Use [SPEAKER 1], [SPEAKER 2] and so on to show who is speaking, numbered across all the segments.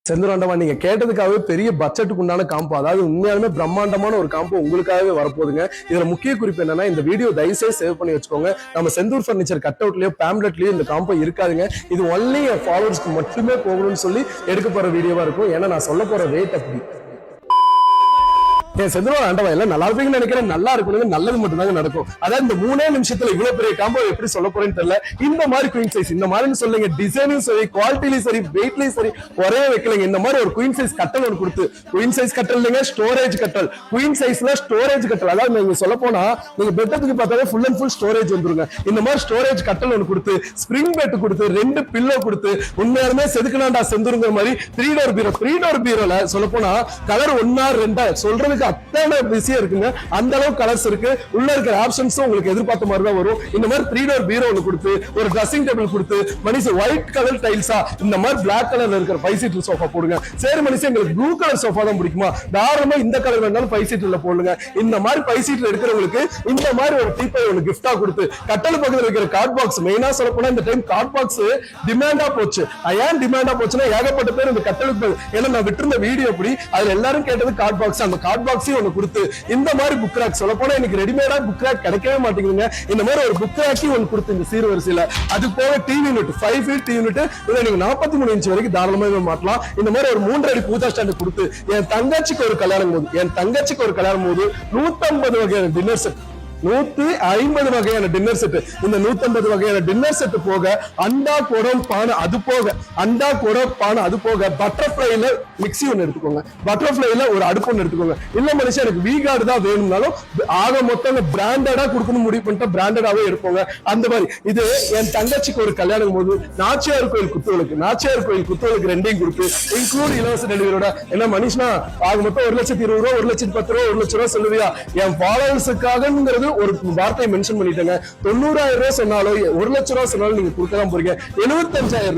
[SPEAKER 1] செந்தூராண்டவா, நீங்க கேட்டதுக்காகவே பெரிய பட்ஜெட்டுக்கு உண்டான காம்போ, அதாவது உண்மையாலுமே பிரம்மாண்டமான ஒரு காம்போ உங்களுக்காகவே வரப்போகுதுங்க. இதுல முக்கிய குறிப்பு என்னன்னா, இந்த வீடியோ தயவுசெய்து சேவ் பண்ணி வச்சுக்கோங்க. நம்ம செந்தூர் பர்னிச்சர் கட் அவுட்லயோ பேம்லெட்லயோ இந்த காம்போ இருக்காதுங்க. இது ஒன்லி என் ஃபாலோவர்ஸ்க்கு மட்டுமே போகணும்னு சொல்லி எடுக்க போற வீடியோவா இருக்கும். ஏன்னா நான் சொல்ல போற ரேட் அப்படி. செந்தூர் ஆண்டவா எல்லாம் நல்லா இருப்பீங்கன்னு நினைக்கிறேன். நல்லா இருக்கணும், நல்லது மட்டும் தாங்க நடக்கும். அதாவது இந்த 3 நிமிஷத்துல இவ்வளவு பெரிய காம்போ எப்படி சொல்ல போறேன்னு தெரியல. இந்த மாதிரி குயின் சைஸ், இந்த மாதிரி சொல்லுங்க, டிசைனும் சரி, குவாலிட்டிலையும் சரி, வெயிட்லயும் சரி, ஒரே வைக்கலைங்க. இந்த மாதிரி ஒரு குயின் சைஸ் கட்டல் ஒன்று கொடுத்து, குயின் சைஸ் கட்டல் இல்லைங்க, ஸ்டோரேஜ் கட்டல். குயின் சைஸ்ல ஸ்டோரேஜ் கட்டல், அதாவது நீங்க சொல்ல போனா நீங்க பெட்டத்துக்கு பார்த்தாலே ஃபுல் அண்ட் ஃபுல் ஸ்டோரேஜ் வந்துருங்க. இந்த மாதிரி ஸ்டோரேஜ் கட்டல் ஒன்று கொடுத்து, ஸ்பிரிங் பெட் கொடுத்து, 2 பில்லோ கொடுத்து, உண்மையாலுமே செதுக்கலாண்டா செந்துருங்கிற மாதிரி 3 டோர் பீரோ. 3 டோர் பீரோல சொல்ல போனா கலர் 1 or 2 சொல்றதுக்கு அத்தனை பிஸியா இருக்குங்க. அந்த அளவுக்கு கலர்ஸ் இருக்கு. உள்ள இருக்கிற ஆப்ஷன்ஸும் உங்களுக்கு எதிர்பார்த்த மாதிரி தான் வரும். இந்த மாதிரி 3 டோர் பீரோ ஒன்று கொடுத்து, ஒரு ட்ரெஸ்ஸிங் டேபிள் கொடுத்து, மனுஷன் ஒயிட் கலர் டைல்ஸா இந்த மாதிரி பிளாக் கலர்ல இருக்கிற 5 சீட்டர் சோஃபா போடுங்க. சரி மனுஷன் எங்களுக்கு ப்ளூ கலர் சோஃபா தான் பிடிக்குமா, தாராளமா இந்த கலர் வேணாலும் 5 சீட்டர்ல போடுங்க. இந்த மாதிரி 5 சீட்டர் எடுக்கிறவங்களுக்கு இந்த மாதிரி ஒரு டீப்பை ஒன்று கிஃப்டா கொடுத்து, கட்டல் பக்கத்தில் இருக்கிற கார்ட் பாக்ஸ், மெயினா சொல்ல போனா இந்த டைம் கார்ட் பாக்ஸ் டிமாண்டா போச்சு. ஏன் டிமாண்டா போச்சுன்னா, ஏகப்பட்ட பேர் இந்த கட்டலுக்கு, ஏன்னா நான் விட்டுருந்த வீடியோ அப்படி, அதுல எல்லாரும் கேட்டது கார்ட் பாக்ஸ். அந்த கார்ட் பாக்ஸையும் ஒன்று கொடுத்து, இந்த மாதிரி புக் ரேக் சொல்ல போனா இன்னைக்கு ரெடிமேடா புக் ரேக் கிடைக்கவே மாட்டேங்குதுங்க. இந்த மாதிரி ஒரு புக் ரேக்கி ஒன்று கொடுத்து இந்த சீர்வரிசையில, அது போக TV unit 5 feet TV unit, இதை நீங்க 43 இன்ச் வரைக்கும் தாராளமாக மாட்டலாம். இந்த மாதிரி ஒரு 3 அடி பூஜா ஸ்டாண்ட் கொடுத்து, என் தங்கச்சிக்கு ஒரு கல்யாணம் போது 150 வகையான டின்னர் செட், 150 வகையான டின்னர் செட். இந்த 150 வகையான டின்னர் செட் போக அண்டா குடம் பானை, அது போக அண்டா குடம் பானை, அது போக பட்டர்ஃபிளைல மிக்ஸி ஒன்று எடுத்துக்கோங்க, பட்டர்ஃபிளைல ஒரு அடுப்பு ஒன்று எடுத்துக்கோங்க. இல்ல மனுஷன் எனக்கு வி கார்டு தான் வேணும்னாலும் ஆக மொத்தம் பிராண்டடா கொடுக்கணும் முடிவு பண்ணிட்டா பிராண்டடாவே எடுப்போங்க. அந்த மாதிரி இது என் தங்கச்சிக்கு ஒரு கல்யாணம் போது நாச்சியார் கோயில் குத்துவலுக்கு 2 கொடுத்து இன்க்ளூட் இலவச டெலிவரியோட. என்ன மனுஷனா ஆக மொத்தம் 1,20,000 ரூபா, 1,10,000 ரூபா, 1,00,000 ரூபா சொல்லுவியா? என் ஃபாலோவர்ஸுக்காகங்கிறது ஒரு வார்த்தை மென்ஷன் பண்ணிட்டேங்க. 90,000 ரூபாய் சொன்னாலும் 1,00,000 ரூபாய் சொன்னாலும் நீங்க கொடுக்க தான் போறீங்க. 75,000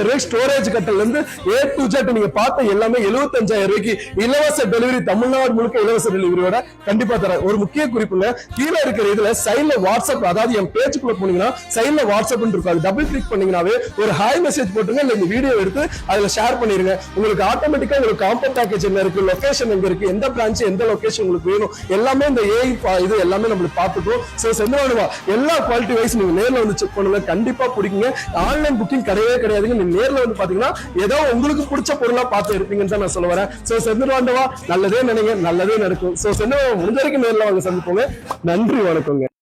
[SPEAKER 1] ரூபாய் ஸ்டோரேஜ் கட்டல் இருந்து A to Z நீங்க பார்த்த எல்லாமே 75,000 ரூபாய்க்கு இலவச டெலிவரி, தமிழ்நாடு முழுக்க இலவச டெலிவரியோட கண்டிப்பா தரேன். ஒரு முக்கிய குறிப்புங்க, கீழே இருக்கிற இதுல சைட்ல வாட்ஸ்அப், அதாவது என் பேஜுக்குள்ள போனீங்கன்னா சைட்ல வாட்ஸ்அப் இருக்கும், அது டபுள் கிளிக் பண்ணீங்கன்னாவே ஒரு ஹாய் மெசேஜ் போட்டுருங்க, இல்ல இந்த வீடியோ எடுத்து அதுல ஷேர் பண்ணிருங்க. உங்களுக்கு ஆட்டோமேட்டிக்கா உங்களுக்கு காம்போ பேக்கேஜ் என்ன இருக்கு, லொகேஷன் எங்க இருக்கு, எந்த பிரான்ச், எந்த லொகேஷன் உங்களுக்கு வேணும், எல்லாமே இந்த AI இது எல்லாமே நம்மளுக்கு பார்த்துக்கும். சோ செந்தூராண்டவா எல்லா குவாலிட்டி வைஸ் நீங்க நேர்ல வந்து செக் பண்ணுங்க, கண்டிப்பா பிடிக்குங்க. ஆன்லைன் புக்கிங் கிடையவே கிடையாதுங்க. நீங்க நேர்ல வந்து பாத்தீங்கன்னா ஏதோ உங்களுக்கு பிடிச்ச பொருளா பார்த்து எடுப்பீங்கன்னு தான் நான் சொல்ல வரேன். சோ செந்தூராண்டவா நல்லதே நினைங்க, நல்லதே நடக்கும். சோ செந்தூராண்டவா முடிஞ்ச வரைக்கும் நேர்ல வாங்க சந்திப்போங்க. நன்றி, வணக்கங்க.